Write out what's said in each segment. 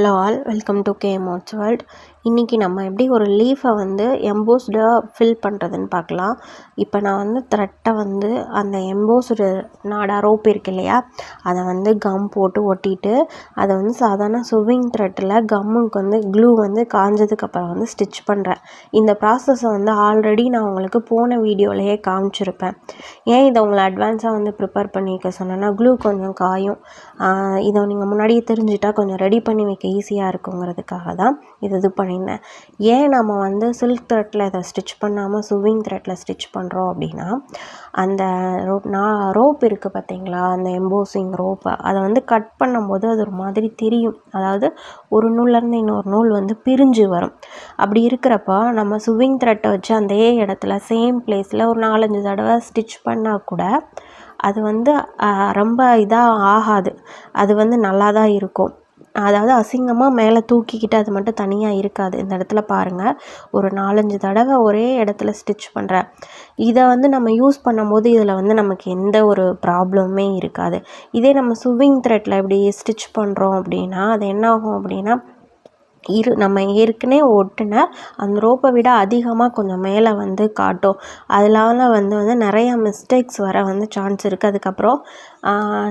Hello all, welcome to Embossed world. இன்றைக்கி நம்ம எப்படி ஒரு லீஃபை வந்து எம்போஸ்டாக ஃபில் பண்ணுறதுன்னு பார்க்கலாம். இப்போ நான் வந்து த்ரெட்டை வந்து அந்த எம்போஸ்டு நாடா ரோப் இருக்கு இல்லையா, அதை வந்து கம் போட்டு ஒட்டிட்டு அதை வந்து சாதாரண சுவிங் த்ரெட்டில் கம்முக்கு வந்து க்ளூ வந்து காஞ்சதுக்கப்புறம் வந்து ஸ்டிச் பண்ணுறேன். இந்த ப்ராசஸை வந்து ஆல்ரெடி நான் உங்களுக்கு போன வீடியோலையே காமிச்சிருப்பேன். ஏன் இதை உங்களை அட்வான்ஸாக வந்து ப்ரிப்பேர் பண்ணிக்க சொன்னேன்னா, க்ளூ கொஞ்சம் காயும், இதை நீங்கள் முன்னாடியே தெரிஞ்சுட்டா கொஞ்சம் ரெடி பண்ணி வைக்க ஈஸியாக இருக்குங்கிறதுக்காக தான் இது பண்ணியிருந்தேன். ஏன் நம்ம வந்து சில்க் த்ரெட்டில் இதை ஸ்டிச் பண்ணாமல் சுவிங் த்ரெட்டில் ஸ்டிச் பண்ணுறோம் அப்படின்னா, அந்த ரோப் இருக்குது பார்த்தீங்களா, அந்த எம்போசிங் ரோப்பை அதை வந்து கட் பண்ணும்போது அது ஒரு மாதிரி தெரியும். அதாவது ஒரு நூல்லேருந்து இன்னொரு நூல் வந்து பிரிஞ்சு வரும். அப்படி இருக்கிறப்ப நம்ம சுவிங் த்ரெட்டை வச்சு அந்த இடத்துல சேம் பிளேஸில் ஒரு 4-5 தடவை ஸ்டிச் பண்ணால் கூட அது வந்து ரொம்ப இதாக ஆகாது. அது வந்து நல்லா தான் இருக்கும். அதாவது அசிங்கமாக மேலே தூக்கிக்கிட்டு அது மட்டும் தனியாக இருக்காது. இந்த இடத்துல பாருங்கள், ஒரு 4-5 தடவை ஒரே இடத்துல ஸ்டிச் பண்ணுறேன். இதை வந்து நம்ம யூஸ் பண்ணும்போது இதில் வந்து நமக்கு எந்த ஒரு ப்ராப்ளமுமே இருக்காது. இதே நம்ம சுவிங் த்ரெட்டில் இப்படி ஸ்டிச் பண்ணுறோம் அப்படின்னா அது என்ன ஆகும் அப்படின்னா, நம்ம ஏற்கனவே ஒட்டின அந்த ரோப்பை விட அதிகமாக கொஞ்சம் மேலே வந்து காட்டும். அதனால வந்து நிறையா மிஸ்டேக்ஸ் வர வந்து சான்ஸ் இருக்குது. அதுக்கப்புறம்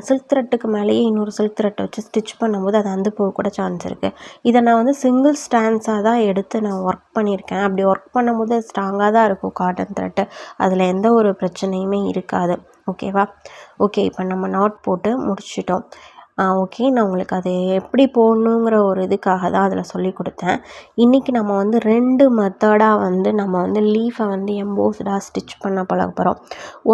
சில்க் த்ரெட்டுக்கு மேலேயே இன்னொரு சில்க் த்ரெட்டை வச்சு ஸ்டிச் பண்ணும்போது அது வந்து போக கூட சான்ஸ் இருக்குது. இதை நான் வந்து சிங்கிள் ஸ்டாண்ட்ஸாக தான் எடுத்து நான் ஒர்க் பண்ணியிருக்கேன். அப்படி ஒர்க் பண்ணும்போது ஸ்ட்ராங்காக தான் இருக்கும் காட்டன் த்ரெட்டு. அதில் எந்த ஒரு பிரச்சனையுமே இருக்காது. ஓகேவா? ஓகே, இப்போ நம்ம நாட் போட்டு முடிச்சிட்டோம். ஓகே, நான் உங்களுக்கு அது எப்படி போடணுங்கிற ஒரு இதுக்காக தான் அதில் சொல்லி கொடுத்தேன். இன்றைக்கி நம்ம வந்து 2 மெத்தடாக வந்து நம்ம வந்து லீஃபை வந்து எம்போஸ்டாக ஸ்டிச் பண்ண பழக போகிறோம்.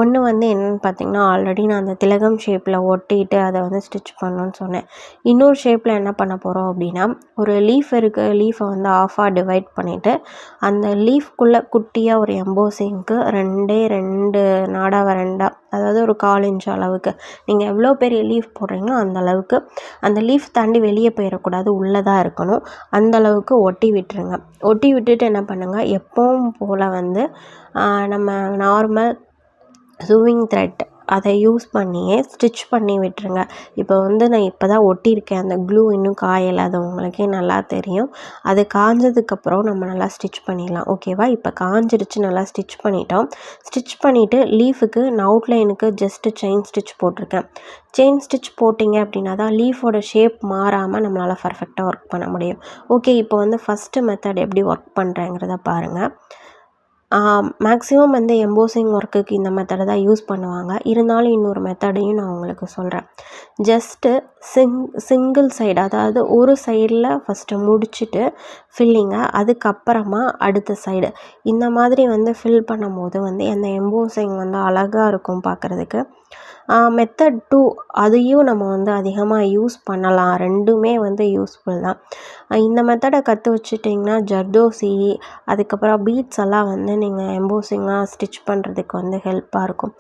ஒன்று வந்து என்னென்னு பார்த்திங்கன்னா, ஆல்ரெடி நான் அந்த திலகம் ஷேப்பில் ஒட்டிட்டு அதை வந்து ஸ்டிச் பண்ணணுன்னு சொன்னேன். இன்னொரு ஷேப்பில் என்ன பண்ண போகிறோம் அப்படின்னா, ஒரு லீஃப் இருக்குது, லீஃபை வந்து ஆஃபாக டிவைட் பண்ணிவிட்டு அந்த லீஃப்குள்ளே குட்டியாக ஒரு எம்போசிங்க்கு 2 நாடாவை 2, அதாவது ஒரு 1/4 இன்ச் அளவுக்கு, நீங்கள் எவ்வளோ பெரிய லீஃப் போடுறீங்களோ அந்த அளவுக்கு, அந்த லீஃப் தாண்டி வெளியே போயிடக்கூடாது, உள்ளே தான் இருக்கணும், அந்த அளவுக்கு ஒட்டி விட்டுருங்க. ஒட்டி விட்டுட்டு என்ன பண்ணுங்கள், எப்பவும் போல் வந்து நம்ம நார்மல் சுவிங் த்ரெட் அதை யூஸ் பண்ணியே ஸ்டிச் பண்ணி விட்டுருங்க. இப்போ வந்து நான் இப்போ தான் ஒட்டியிருக்கேன், அந்த க்ளூ இன்னும் காயலை, அது உங்களுக்கே நல்லா தெரியும். அது காஞ்சதுக்கப்புறம் நம்ம நல்லா ஸ்டிச் பண்ணிடலாம். ஓகேவா? இப்போ காஞ்சிடுச்சு, நல்லா ஸ்டிச் பண்ணிட்டோம். ஸ்டிச் பண்ணிவிட்டு லீஃபுக்கு அவுட்லைனுக்கு ஜஸ்ட்டு செயின் ஸ்டிச் போட்டிருக்கேன். செயின் ஸ்டிச் போட்டிங்க அப்படின்னா தான் லீஃபோட ஷேப் மாறாமல் நம்மளால் பர்ஃபெக்டாக ஒர்க் பண்ண முடியும். ஓகே, இப்போ வந்து ஃபஸ்ட்டு மெத்தட் எப்படி ஒர்க் பண்ணுறேங்கிறத பாருங்கள். மேக்ஸிமம் வந்து எம்போசிங் ஒர்க்குக்கு இந்த மெத்தடை தான் யூஸ் பண்ணுவாங்க. இருந்தாலும் இன்னொரு மெத்தடையும் நான் உங்களுக்கு சொல்கிறேன். ஜஸ்ட்டு சிங்கிள் சைடு, அதாவது ஒரு சைடில் ஃபஸ்ட்டு முடிச்சுட்டு ஃபில்லிங்கை, அதுக்கப்புறமா அடுத்த சைடு இந்த மாதிரி வந்து ஃபில் பண்ணும்போது வந்து அந்த எம்போசிங் வந்து அழகாக இருக்கும் பார்க்குறதுக்கு. மெத்தட் 2 அதையும் நம்ம வந்து அதிகமாக யூஸ் பண்ணலாம். ரெண்டுமே வந்து யூஸ்ஃபுல் தான். இந்த மெத்தடை கற்று வச்சுட்டிங்கன்னா ஜர்தோசி, அதுக்கப்புறம் பீட்ஸ் எல்லாம் வந்து நீங்கள் எம்போசிங்காக ஸ்டிச் பண்ணுறதுக்கு வந்து ஹெல்ப்பாக இருக்கும்.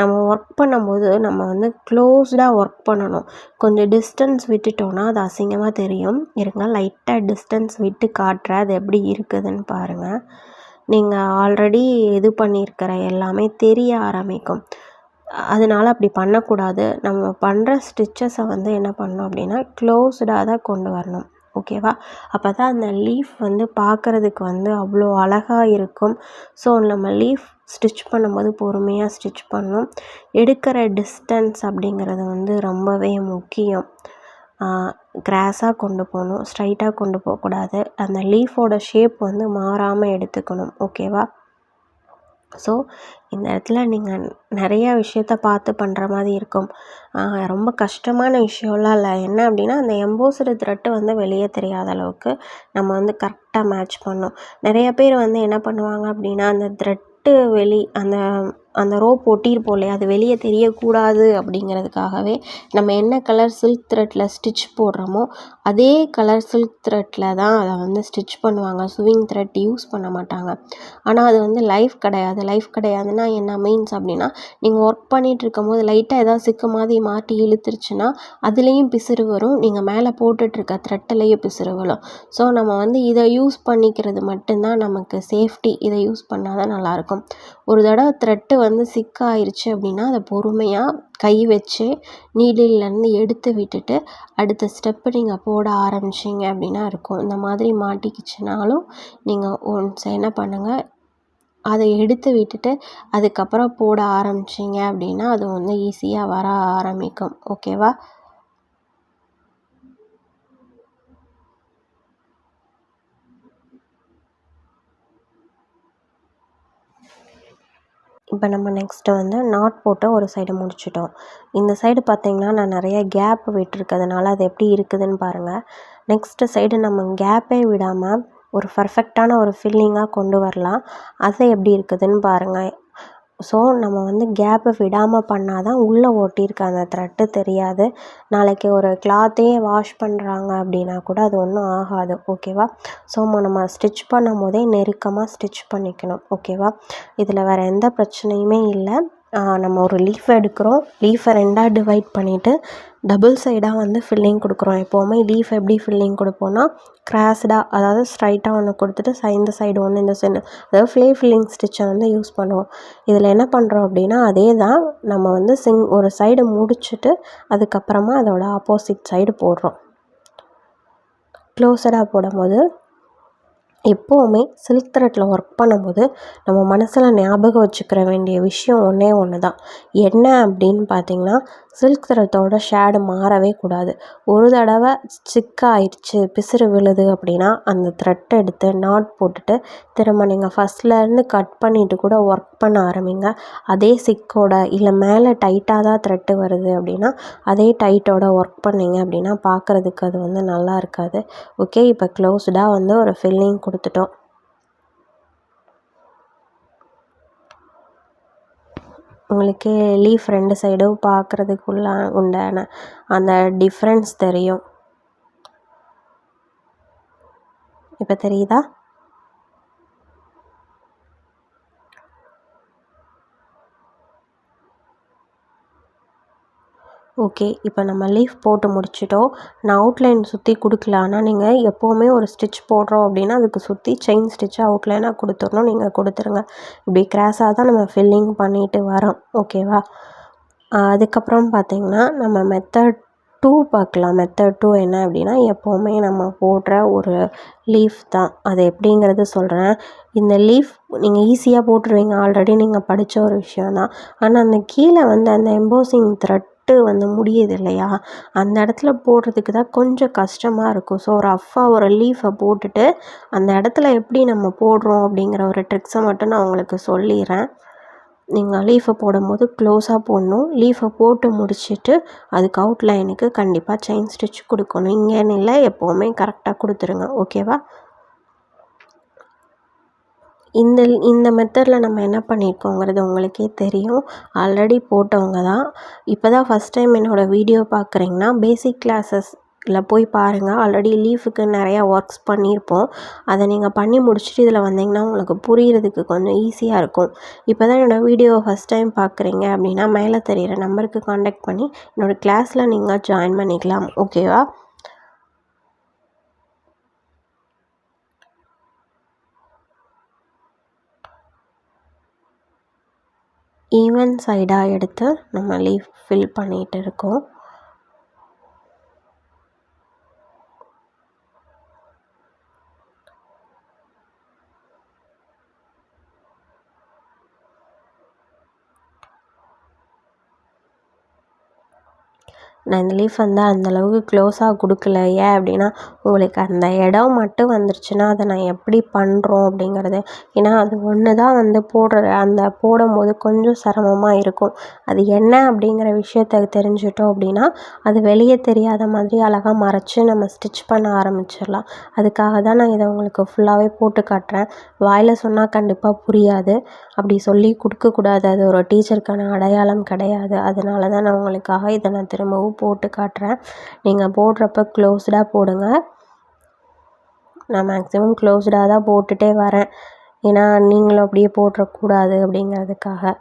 நம்ம ஒர்க் பண்ணும்போது நம்ம வந்து க்ளோஸ்டாக ஒர்க் பண்ணணும். கொஞ்சம் டிஸ்டன்ஸ் விட்டுட்டோன்னா அது அசிங்கமாக தெரியும். இருங்க, லைட்டாக டிஸ்டன்ஸ் விட்டு காட்டுறேன், அது எப்படி இருக்குதுன்னு பாருங்கள். நீங்கள் ஆல்ரெடி இது பண்ணியிருக்கிற எல்லாமே தெரிய ஆரம்பிக்கும். அதனால் அப்படி பண்ணக்கூடாது. நம்ம பண்ணுற ஸ்டிச்சஸை வந்து என்ன பண்ணணும் அப்படின்னா, க்ளோஸ்டாக தான் கொண்டு வரணும். ஓகேவா? அப்போ தான் அந்த லீஃப் வந்து பார்க்குறதுக்கு வந்து அவ்வளோ அழகாக இருக்கும். ஸோ நம்ம லீஃப் ஸ்டிச் பண்ணும்போது பொறுமையாக ஸ்டிச் பண்ணணும். எடுக்கிற டிஸ்டன்ஸ் அப்படிங்கிறது வந்து ரொம்பவே முக்கியம். கிராஸாக கொண்டு போகணும், ஸ்ட்ரைட்டாக கொண்டு போகக்கூடாது. அந்த லீஃபோட ஷேப் வந்து மாறாமல் எடுத்துக்கணும். ஓகேவா? ஸோ இந்த இடத்துல நீங்கள் நிறையா விஷயத்த பார்த்து பண்ணுற மாதிரி இருக்கும். ரொம்ப கஷ்டமான விஷயம்லாம் இல்லை. என்ன அப்படின்னா, அந்த எம்போஸ்டு த்ரெட்டு வந்து வெளியே தெரியாத அளவுக்கு நம்ம வந்து கரெக்டாக மேட்ச் பண்ணணும். நிறைய பேர் வந்து என்ன பண்ணுவாங்க அப்படின்னா, அந்த த்ரெட்டு அந்த ரோப் ஒட்டியிருப்போம் இல்லையா, அது வெளியே தெரியக்கூடாது அப்படிங்கிறதுக்காகவே நம்ம என்ன கலர் சில்க் த்ரெட்டில் ஸ்டிச் போடுறோமோ அதே கலர் சில்க் த்ரெட்டில் தான் அதை வந்து ஸ்டிச் பண்ணுவாங்க. சுவிங் த்ரெட் யூஸ் பண்ண மாட்டாங்க. ஆனால் அது வந்து லைஃப் கிடையாதுன்னா என்ன மீன்ஸ் அப்படின்னா, நீங்கள் ஒர்க் பண்ணிகிட்டு இருக்கும்போது லைட்டாக ஏதாவது சிக்கு மாதிரி மாட்டி இழுத்துருச்சுன்னா அதுலேயும் பிசுறு வரும், நீங்கள் மேலே போட்டுட்ருக்க த்ரெட்டிலையும் பிசுறு வரும். ஸோ நம்ம வந்து இதை யூஸ் பண்ணிக்கிறது மட்டும்தான் நமக்கு சேஃப்டி. இதை யூஸ் பண்ணால் தான் நல்லாயிருக்கும். ஒரு தடவை த்ரெட்டு வந்து சிக்காயிருச்சு அப்படின்னா அதை பொறுமையாக கை வச்சு நீடில்லேருந்து எடுத்து விட்டுட்டு அடுத்த ஸ்டெப்பு நீங்கள் போட ஆரம்பிச்சிங்க அப்படின்னா இருக்கும். இந்த மாதிரி மாட்டிக்கிச்சுனாலும் நீங்கள் ஒன்ஸ் என்ன பண்ணுங்கள், அதை எடுத்து விட்டுட்டு அதுக்கப்புறம் போட ஆரம்பிச்சிங்க அப்படின்னா அது வந்து ஈஸியாக வர ஆரம்பிக்கும். ஓகேவா? இப்போ நம்ம நெக்ஸ்ட்டு வந்து நாட் போட்டு ஒரு சைடு முடிச்சிட்டோம். இந்த சைடு பார்த்திங்கன்னா நான் நிறைய கேப் விட்டுருக்கிறதுனால அது எப்படி இருக்குதுன்னு பாருங்கள். நெக்ஸ்ட்டு சைடு நம்ம கேப்பே விடாமல் ஒரு பர்ஃபெக்டான ஒரு ஃபில்லிங்காக கொண்டு வரலாம். அது எப்படி இருக்குதுன்னு பாருங்கள். ஸோ நம்ம வந்து கேப்பை விடாமல் பண்ணால் தான் உள்ளே ஒட்டியிருக்க அந்த த்ரெட்டு தெரியாது. நாளைக்கு ஒரு கிளாத்தையே வாஷ் பண்ணுறாங்க அப்படின்னா கூட அது ஒன்றும் ஆகாது. ஓகேவா? ஸோ நம்ம ஸ்டிச் பண்ணும் போதே நெருக்கமாக ஸ்டிச் பண்ணிக்கணும். ஓகேவா? இதில் வேறு எந்த பிரச்சனையுமே இல்லை. நம்ம ஒரு லீஃப் எடுக்கிறோம், லீஃபை 2ஆக டிவைட் பண்ணிவிட்டு டபுள் சைடாக வந்து ஃபில்லிங் கொடுக்குறோம். எப்போவுமே லீஃப் எப்படி ஃபில்லிங் கொடுப்போன்னா கிராஸ்டாக, அதாவது ஸ்ட்ரைட்டாக ஒன்று கொடுத்துட்டு இந்த சைடு ஒன்று இந்த சைடு, அதாவது ஃபில்லிங் ஸ்டிச்சை வந்து யூஸ் பண்ணுவோம். இதில் என்ன பண்ணுறோம் அப்படின்னா அதே தான் நம்ம வந்து ஒரு சைடு முடிச்சுட்டு அதுக்கப்புறமா அதோட ஆப்போசிட் சைடு போடுறோம். க்ளோஸடாக போடும்போது எப்போவுமே சில்க் த்ரெட்டில் ஒர்க் பண்ணும்போது நம்ம மனசில் ஞாபகம் வச்சுக்கிற வேண்டிய விஷயம் ஒன்று தான். என்ன அப்படின்னு பார்த்திங்கன்னா, சில்க் த்ரெட்டோட ஷேடு மாறவே கூடாது. ஒரு தடவை சிக்காயிடுச்சு, பிசுறு விழுது அப்படின்னா அந்த த்ரெட்டை எடுத்து நாட் போட்டுட்டு திரும்ப நீங்கள் ஃபஸ்ட்லேருந்து கட் பண்ணிவிட்டு கூட ஒர்க் பண்ண ஆரம்பிங்க. அதே சிக்கோட இல்லை மேலே டைட்டாக தான் த்ரெட்டு வருது அப்படின்னா அதே டைட்டோட ஒர்க் பண்ணிங்க அப்படின்னா பார்க்குறதுக்கு அது வந்து நல்லா இருக்காது. ஓகே, இப்போ க்ளோஸ்டாக வந்து ஒரு ஃபில்லிங் கொடுத்துட்டோம். உங்களுக்கு லீஃப் 2 சைடும் பார்க்குறதுக்குள்ள உண்டான அந்த டிஃப்ரென்ஸ் தெரியும். இப்போ தெரியுதா? ஓகே, இப்போ நம்ம லீஃப் போட்டு முடிச்சிட்டோம். நான் அவுட்லைன் சுற்றி கொடுக்கல. ஆனால் நீங்கள் எப்போவுமே ஒரு ஸ்டிச் போடுறோம் அப்படின்னா அதுக்கு சுற்றி செயின் ஸ்டிச்சை அவுட்லைனாக கொடுத்துடணும். நீங்கள் கொடுத்துருங்க. இப்படி கிராஸாக தான் நம்ம ஃபில்லிங் பண்ணிட்டு வரோம். ஓகேவா? அதுக்கப்புறம் பார்த்திங்கன்னா நம்ம மெத்தட் 2 பார்க்கலாம். மெத்தட் 2 என்ன அப்படின்னா, எப்போவுமே நம்ம போடுற ஒரு லீஃப் தான். அது எப்படிங்கிறது சொல்கிறேன். இந்த லீஃப் நீங்கள் ஈஸியாக போட்டுருவீங்க, ஆல்ரெடி நீங்கள் படித்த ஒரு விஷயம் தான். ஆனால் அந்த கீழே வந்து அந்த எம்போசிங் த்ரெட்டு வந்து முடியுது இல்லையா, அந்த இடத்துல போடுறதுக்கு தான் கொஞ்சம் கஷ்டமாக இருக்கும். ஸோ ரஃப்பாக ஒரு லீஃபை போட்டுட்டு அந்த இடத்துல எப்படி நம்ம போடுறோம் அப்படிங்கிற ஒரு ட்ரிக்ஸை மட்டும் நான் உங்களுக்கு சொல்லிடுறேன். நீங்கள் லீஃபை போடும்போது க்ளோஸாக போடணும். லீஃபை போட்டு முடிச்சுட்டு அதுக்கு அவுட்லைனுக்கு கண்டிப்பாக செயின் ஸ்டிச் கொடுக்கணும். இங்கேன்னு இல்லை, எப்போவுமே கரெக்டாக கொடுத்துருங்க. ஓகேவா? இந்த மெத்தடில் நம்ம என்ன பண்ணியிருக்கோங்கிறது உங்களுக்கே தெரியும். ஆல்ரெடி போட்டவங்க தான். இப்போ தான் ஃபஸ்ட் டைம் என்னோடய வீடியோ பார்க்குறீங்கன்னா பேசிக் கிளாஸஸில் போய் பாருங்கள். ஆல்ரெடி லீஃபுக்கு நிறையா ஒர்க்ஸ் பண்ணியிருப்போம். அதை நீங்கள் பண்ணி முடிச்சுட்டு இதில் வந்தீங்கன்னா உங்களுக்கு புரிகிறதுக்கு கொஞ்சம் ஈஸியாக இருக்கும். இப்போ தான் என்னோடய வீடியோவை ஃபஸ்ட் டைம் பார்க்குறீங்க அப்படின்னா மேலே தெரிகிற நம்பருக்கு காண்டாக்ட் பண்ணி என்னோடய கிளாஸில் நீங்கள் ஜாயின் பண்ணிக்கலாம். ஓகேவா? ஈவன் சைடாக எடுத்து நம்ம லீஃப் ஃபில் பண்ணிகிட்டு இருக்கோம். நான் இந்த லீஃப் வந்து அந்தளவுக்கு க்ளோஸாக கொடுக்கல. ஏன் அப்படின்னா உங்களுக்கு அந்த இடம் மட்டும் வந்துருச்சுன்னா அதை நான் எப்படி பண்ணுறோம் அப்படிங்கிறது, ஏன்னா அது ஒன்று தான் வந்து போடும்போது கொஞ்சம் சிரமமாக இருக்கும். அது என்ன அப்படிங்கிற விஷயத்த தெரிஞ்சுட்டோம் அப்படின்னா அது வெளியே தெரியாத மாதிரி அழகாக மறைச்சி நம்ம ஸ்டிச் பண்ண ஆரம்பிச்சிடலாம். அதுக்காக தான் நான் இதை உங்களுக்கு ஃபுல்லாகவே போட்டு காட்டுறேன். வாயில் சொன்னால் கண்டிப்பாக புரியாது. அப்படி சொல்லி கொடுக்கக்கூடாது. அது ஒரு டீச்சருக்கான அடையாளம் கிடையாது. அதனால தான் நான் உங்களுக்காக இதை நான் திரும்பவும் போட்டு காட்டுறேன். நீங்கள் போடுறப்ப க்ளோஸ்டாக போடுங்க. நான் மேக்ஸிமம் க்ளோஸ்டாக தான் போட்டுகிட்டே வரேன். ஏன்னா நீங்களும் அப்படியே போட்டுறக்கூடாது அப்படிங்கிறதுக்காக.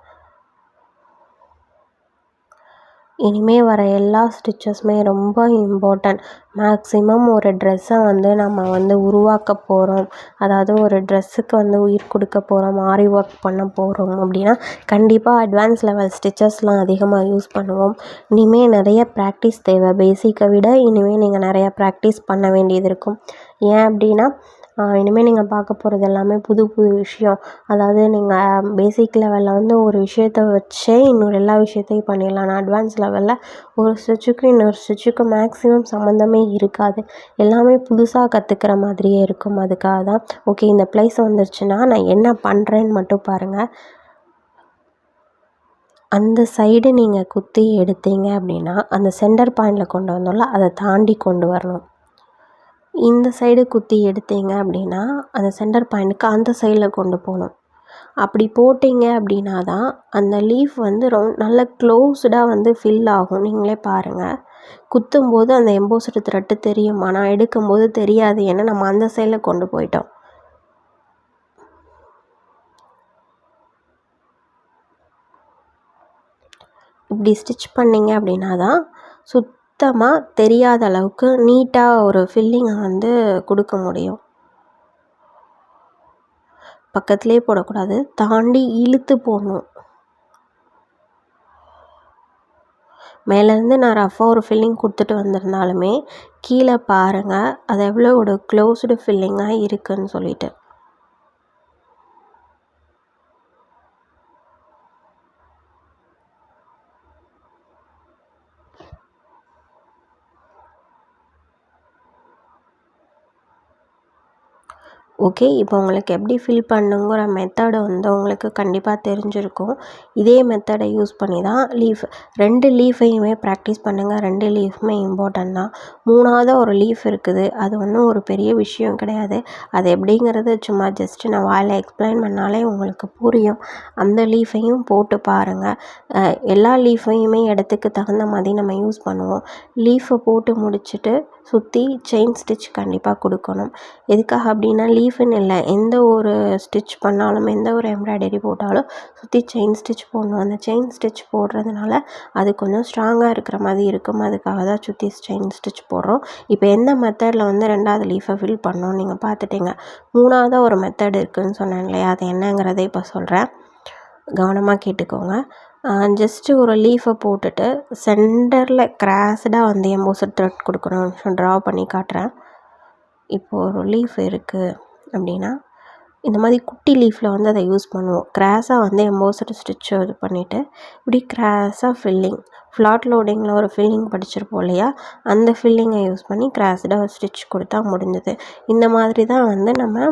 இனிமேல் வர எல்லா ஸ்டிச்சஸுமே ரொம்ப இம்பார்ட்டன்ட். மேக்ஸிமம் ஒரு ட்ரெஸ்ஸை வந்து நம்ம வந்து உருவாக்க போகிறோம், அதாவது ஒரு ட்ரெஸ்ஸுக்கு வந்து உயிர் கொடுக்க போகிறோம், ஆரி ஒர்க் பண்ண போகிறோம் அப்படின்னா கண்டிப்பாக அட்வான்ஸ் லெவல் ஸ்டிச்சஸ்லாம் அதிகமாக யூஸ் பண்ணுவோம். இனிமேல் நிறைய ப்ராக்டிஸ் தேவை. பேசிக்கை விட இனிமேல் நீங்கள் நிறையா ப்ராக்டிஸ் பண்ண வேண்டியது இருக்கும். ஏன் அப்படின்னா இனிமேல் நீங்கள் பார்க்க போகிறது எல்லாமே புது புது விஷயம். அதாவது நீங்கள் பேசிக் லெவலில் வந்து ஒரு விஷயத்த வச்சே இன்னொரு எல்லா விஷயத்தையும் பண்ணிடலாம். ஆனால் அட்வான்ஸ் லெவலில் ஒரு ஸ்டிச்சுக்கும் இன்னொரு ஸ்டிச்சுக்கும் மேக்ஸிமம் சம்மந்தமே இருக்காது. எல்லாமே புதுசாக கற்றுக்கிற மாதிரியே இருக்கும். அதுக்காக தான் ஓகே இந்த ப்ளேஸ் வந்துருச்சுன்னா நான் என்ன பண்ணுறேன்னு மட்டும் பாருங்கள். அந்த சைடு நீங்கள் குத்தி எடுத்தீங்க அப்படின்னா அந்த சென்டர் பாயிண்டில் கொண்டு வந்தோம்ல அதை தாண்டி கொண்டு வரணும். இந்த சைடு குத்தி எடுத்தீங்க அப்படின்னா அந்த சென்டர் பாயிண்ட்டுக்கு அந்த சைடில் கொண்டு போகணும். அப்படி போட்டிங்க அப்படின்னா தான் அந்த லீஃப் வந்து நல்ல க்ளோஸ்டாக வந்து ஃபில் ஆகும். நீங்களே பாருங்கள். குத்தும்போது அந்த எம்போஸ்டு த்ரெட்டு தெரியும், ஆனால் எடுக்கும்போது தெரியாது. ஏன்னா நம்ம அந்த சைடில் கொண்டு போயிட்டோம். இப்படி ஸ்டிச் பண்ணிங்க அப்படின்னா தான் சுத்தமாக தெரியாத அளவுக்கு நீட்டாக ஒரு ஃபில்லிங்கை வந்து கொடுக்க முடியும். பக்கத்துலேயே போடக்கூடாது, தாண்டி இழுத்து போடணும். மேலேருந்து நான் ரஃபாக ஒரு ஃபில்லிங் கொடுத்துட்டு வந்திருந்தாலுமே கீழே பாருங்கள் அது எவ்வளோ ஒரு க்ளோஸ்டு ஃபில்லிங்காக இருக்குதுன்னு சொல்லிட்டு. ஓகே, இப்போ உங்களுக்கு எப்படி ஃபில் பண்ணுங்கிற மெத்தடு வந்து உங்களுக்கு கண்டிப்பாக தெரிஞ்சிருக்கும். இதே மெத்தடை யூஸ் பண்ணி தான் லீஃப் 2 லீஃபையுமே ப்ராக்டிஸ் பண்ணுங்கள். 2 லீஃபுமே இம்பார்ட்டன்ட் தான். 3ஆவது ஒரு லீஃப் இருக்குது, அது ஒன்றும் ஒரு பெரிய விஷயம் கிடையாது. அது எப்படிங்கிறது சும்மா ஜஸ்ட்டு நான் வாயில் எக்ஸ்பிளைன் பண்ணாலே உங்களுக்கு புரியும். அந்த லீஃபையும் போட்டு பாருங்கள். எல்லா லீஃபையுமே இடத்துக்கு தகுந்த மாதிரி நம்ம யூஸ் பண்ணுவோம். லீஃபை போட்டு முடிச்சுட்டு சுற்றி செயின் ஸ்டிச் கண்டிப்பாக கொடுக்கணும். எதுக்காக அப்படின்னா லீஃப்னு இல்லை, எந்த ஒரு ஸ்டிச் பண்ணாலும் எந்த ஒரு எம்ப்ராய்டரி போட்டாலும் சுற்றி செயின் ஸ்டிச் போடணும். அந்த செயின் ஸ்டிச் போடுறதுனால அது கொஞ்சம் ஸ்ட்ராங்காக இருக்கிற மாதிரி இருக்கும். அதுக்காக தான் சுற்றி செயின் ஸ்டிச் போடுறோம். இப்போ எந்த மெத்தடில் வந்து 2ஆவது லீஃபை ஃபில் பண்ணோம் நீங்கள் பார்த்துட்டீங்க. 3ஆவதாக ஒரு மெத்தட் இருக்குதுன்னு சொன்னேன் இல்லையா, அது என்னங்கிறதை இப்போ சொல்கிறேன், கவனமாக கேட்டுக்கோங்க. ஜஸ்ட்டு ஒரு லீஃபை போட்டுட்டு சென்டரில் கிராஸ்டாக வந்து எம்போஸ்ட் த்ரெட் கொடுக்கணும். ட்ரா பண்ணி காட்டுறேன். இப்போது ஒரு லீஃப் இருக்குது அப்படின்னா இந்த மாதிரி குட்டி லீஃபில் வந்து அதை யூஸ் பண்ணுவோம். கிராஸாக வந்து எம்போஸ்டு ஸ்டிச்சை இது பண்ணிவிட்டு இப்படி கிராஸாக ஃபில்லிங் ஃப்ளாட் லோடிங்கில் ஒரு ஃபில்லிங் படிச்சிருப்போம் இல்லையா, அந்த ஃபில்லிங்கை யூஸ் பண்ணி கிராஸ்டாக ஸ்டிச் கொடுத்தா முடிஞ்சது. இந்த மாதிரி தான் வந்து நம்ம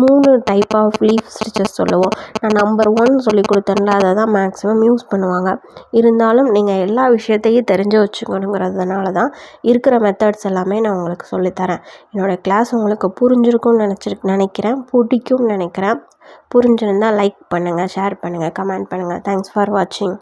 3 டைப் ஆஃப் லீஃப் ஸ்டிச்சஸ் சொல்லுவோம். நான் நம்பர் 1 சொல்லி கொடுத்தேன்ல, அதை தான் மேக்ஸிமம் யூஸ் பண்ணுவாங்க. இருந்தாலும் நீங்கள் எல்லா விஷயத்தையும் தெரிஞ்சு வச்சுக்கணுங்கிறதுனால தான் இருக்கிற மெத்தட்ஸ் எல்லாமே நான் உங்களுக்கு சொல்லித்தரேன். என்னோடய கிளாஸ் உங்களுக்கு புரிஞ்சிருக்கும்னு நினைக்கிறேன், பிடிக்கும்னு நினைக்கிறேன். புரிஞ்சிருந்தால் லைக் பண்ணுங்கள், ஷேர் பண்ணுங்கள், கமெண்ட் பண்ணுங்கள். தேங்க்ஸ் ஃபார் வாட்சிங்.